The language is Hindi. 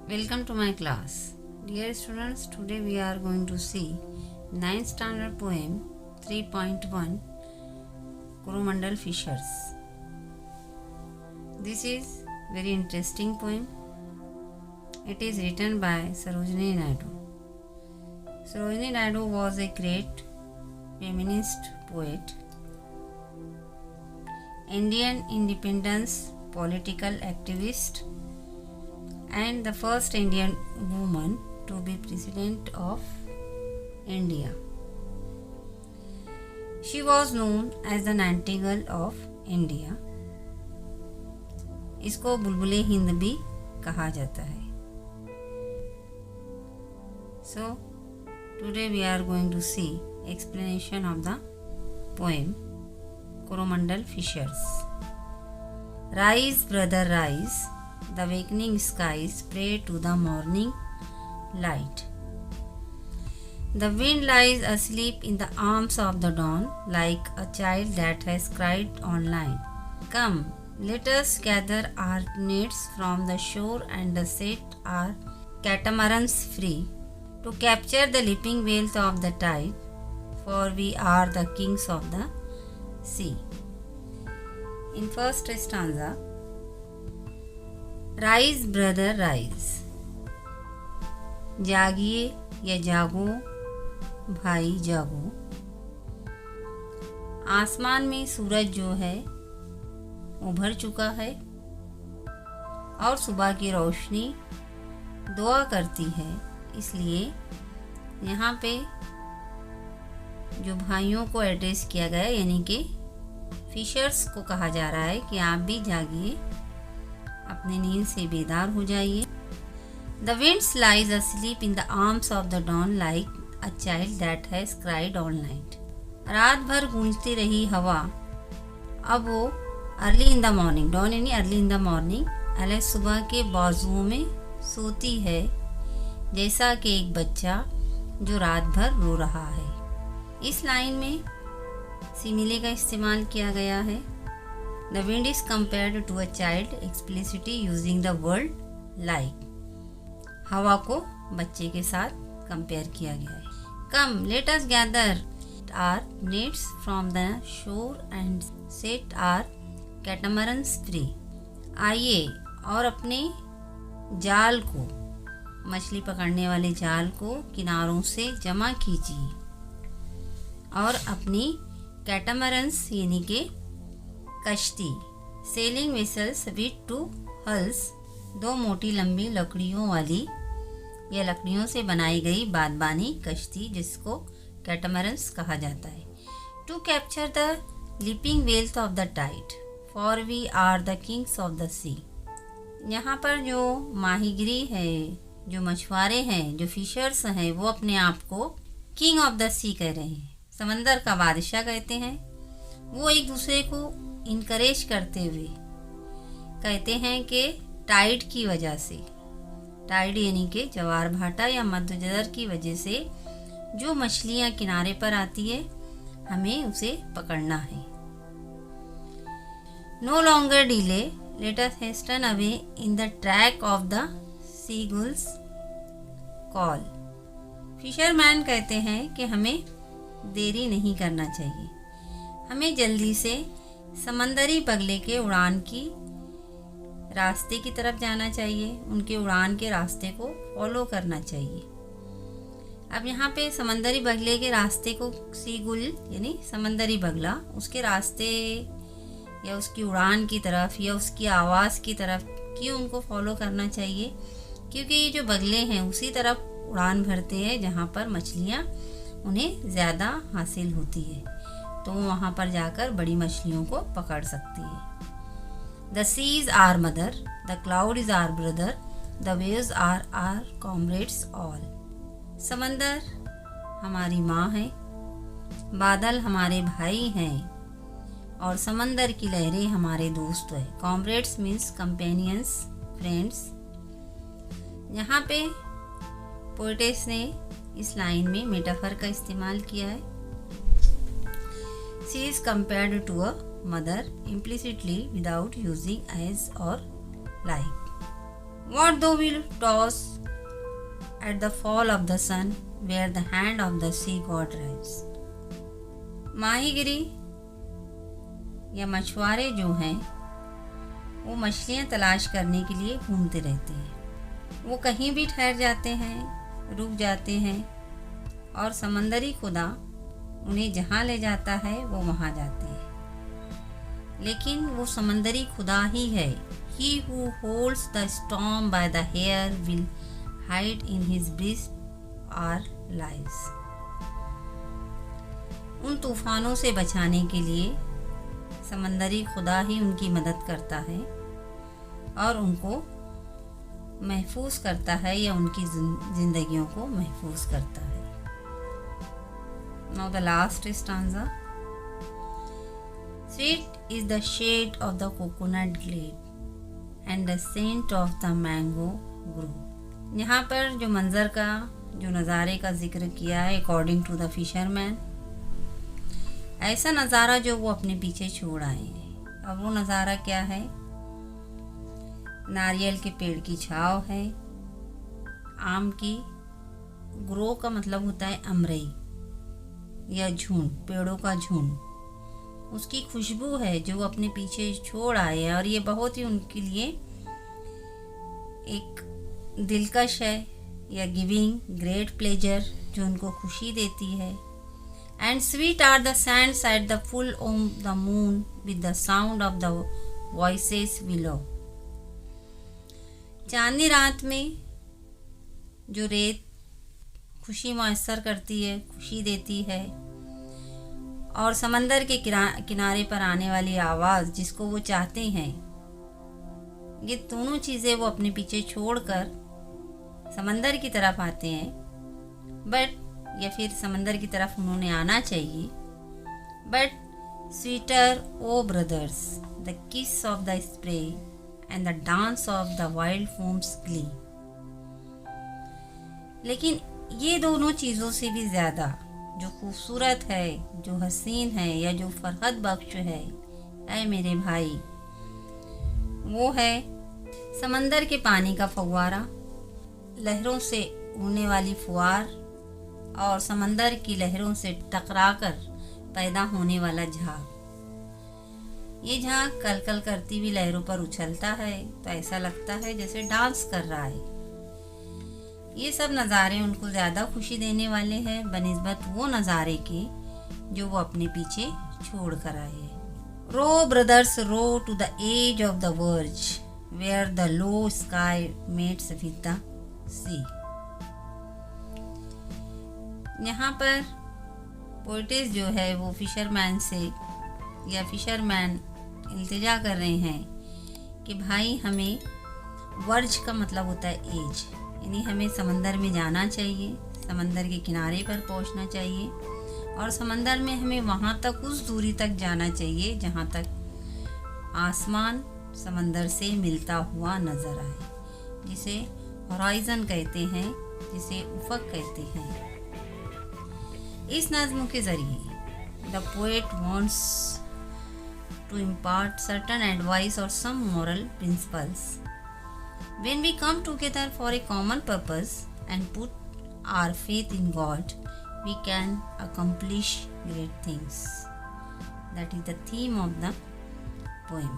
Welcome to my class. Dear students, today we are going to see 9th standard poem 3.1 Coromandel Fishers. This is very interesting poem. It is written by Sarojini Naidu. Sarojini Naidu was a great feminist poet, Indian independence political activist, and the first Indian woman to be President of India. She was known as the Nightingale of India. इसको बुलबुले हिंद भी कहा जाता है. So, today we are going to see explanation of the poem Coromandel Fishers. Rise, brother, rise. The awakening skies pray to the morning light. The wind lies asleep in the arms of the dawn, like a child that has cried online. Come, let us gather our nets from the shore and set our catamarans free, to capture the leaping wealth of the tide, for we are the kings of the sea. In first stanza, rise brother rise, जागिए या जागो भाई जागो. आसमान में सूरज जो है उभर चुका है और सुबह की रोशनी दुआ करती है. इसलिए यहाँ पे जो भाइयों को एड्रेस किया गया यानी कि फिशर्स को कहा जा रहा है कि आप भी जागिए, अपने नींद से बेदार हो जाइए. The winds lies asleep in the arms of the dawn like a child that has cried all night. रात भर गूंजती रही हवा, अब वो early in the morning, dawn यानी अर्ली इन द मॉर्निंग, अलग सुबह के बाजुओं में सोती है, जैसा कि एक बच्चा जो रात भर रो रहा है. इस लाइन में सिमिले का इस्तेमाल किया गया है. The wind is compared to a child explicitly using the word like. हवा को बच्चे के साथ कंपेयर किया गया है. Come, let us gather our nets from the shore and set our catamarans free. आइए और अपने जाल को, मछली पकड़ने वाले जाल को किनारों से जमा कीजिए और अपनी कैटामरन्स यानी के कश्ती, selling vessels with to hulls, दो मोटी लंबी लकड़ियों वाली या लकड़ियों से बनाई गई बादबानी कश्ती जिसको कैटामरन्स कहा जाता है. To capture the leaping wealth of the tide, for we are the kings of the sea. यहाँ पर जो माहीगिरी है, जो मछुआरे हैं, जो फिशर्स हैं, वो अपने आप को किंग ऑफ द सी कह रहे हैं, समंदर का बादशाह कहते हैं. वो एक दूसरे को इनकरेज करते हुए कहते हैं कि टाइड की वजह से, टाइड यानी कि ज्वार भाटा या मध्यजर की वजह से जो मछलियां किनारे पर आती है हमें उसे पकड़ना है. No longer delay, let us hasten away in the track of the seagull's call. Fisherman कहते हैं कि हमें देरी नहीं करना चाहिए, हमें जल्दी से समंदरी बगले के उड़ान की रास्ते की तरफ जाना चाहिए, उनके उड़ान के रास्ते को फॉलो करना चाहिए. अब यहाँ पे समंदरी बगले के रास्ते को सीगुल यानी समंदरी बगला, उसके रास्ते या उसकी उड़ान की तरफ या उसकी आवाज़ की तरफ क्यों उनको फॉलो करना चाहिए? क्योंकि ये जो बगले हैं उसी तरफ उड़ान भरते हैं जहाँ पर मछलियाँ उन्हें ज़्यादा हासिल होती है, तो वो वहाँ पर जाकर बड़ी मछलियों को पकड़ सकती है. The seas are mother, the cloud is our brother, the waves are our comrades all. समंदर हमारी माँ है, बादल हमारे भाई हैं और समंदर की लहरें हमारे दोस्त हैं. Comrades means companions, friends. यहाँ पे पोएटेस ने इस लाइन में मेटाफर का इस्तेमाल किया है. She is compared to a mother implicitly without using as or like. What though we toss at the fall of the sun, where the hand of the sea god drives. माहीगिरी या मछुआरे जो हैं वो मछलियाँ तलाश करने के लिए घूमते रहते हैं। वो कहीं भी ठहर जाते हैं, रुक जाते हैं और समंदरी खुदा उन्हें जहाँ ले जाता है वो वहाँ जाते हैं। लेकिन वो समंदरी खुदा ही है। He who holds the storm by the hair will hide in his breast our lives. उन तूफानों से बचाने के लिए समंदरी खुदा ही उनकी मदद करता है और उनको महफूज करता है या उनकी जिंदगियों को महफूज करता है। Now the last stanza. Sweet is the shade of the coconut glade and the scent of the mango grove. यहाँ पर जो मंजर का जो नज़ारे का जिक्र किया है अकॉर्डिंग टू द फिशरमैन, ऐसा नज़ारा जो वो अपने पीछे छोड़ आए हैं। अब वो नज़ारा क्या है? नारियल के पेड़ की छाँव है, आम की, ग्रो का मतलब होता है अमरई या झुंड, पेड़ों का झुंड, उसकी खुशबू है जो वो अपने पीछे छोड़ आए हैं और ये बहुत ही उनके लिए एक दिलकश है या गिविंग ग्रेट प्लेजर जो उनको खुशी देती है। And sweet are the sands at the full of the moon with the sound of the voices below. चांदनी रात में जो रेत खुशी मुयस्सर करती है, खुशी देती है, और समंदर के किनारे पर आने वाली आवाज़ जिसको वो चाहते हैं, ये दोनों चीज़ें वो अपने पीछे छोड़कर समंदर की तरफ आते हैं। बट या फिर समंदर की तरफ उन्होंने आना चाहिए। But sweeter o brothers the kiss of the spray and the dance of the wild foams glee. लेकिन ये दोनों चीज़ों से भी ज़्यादा जो खूबसूरत है, जो हसीन है या जो फरहत बख्श है ऐ मेरे भाई, वो है समंदर के पानी का फव्वारा, लहरों से उड़ने वाली फुहार और समंदर की लहरों से टकराकर पैदा होने वाला झाग। ये झाग कल कल करती हुई लहरों पर उछलता है तो ऐसा लगता है जैसे डांस कर रहा है। ये सब नज़ारे उनको ज़्यादा खुशी देने वाले हैं बनिस्बत वो नज़ारे के जो वो अपने पीछे छोड़ कर आए हैं। Row brothers row to the edge of the verge where the low sky meets with the sea. यहाँ पर पोइटेस जो है वो फिशरमैन से या फिशरमैन इल्तिजा कर रहे हैं कि भाई हमें, वर्ज का मतलब होता है एज, यानी हमें समंदर में जाना चाहिए, समंदर के किनारे पर पहुँचना चाहिए और समंदर में हमें वहाँ तक, उस दूरी तक जाना चाहिए जहाँ तक आसमान समंदर से मिलता हुआ नज़र आए, जिसे होराइज़न कहते हैं, जिसे उफ़क़ कहते हैं। इस नज़्म के ज़रिए the poet wants to impart certain advice और some moral principles. When we come together for a common purpose and put our faith in God, we can accomplish great things. That is the theme of the poem.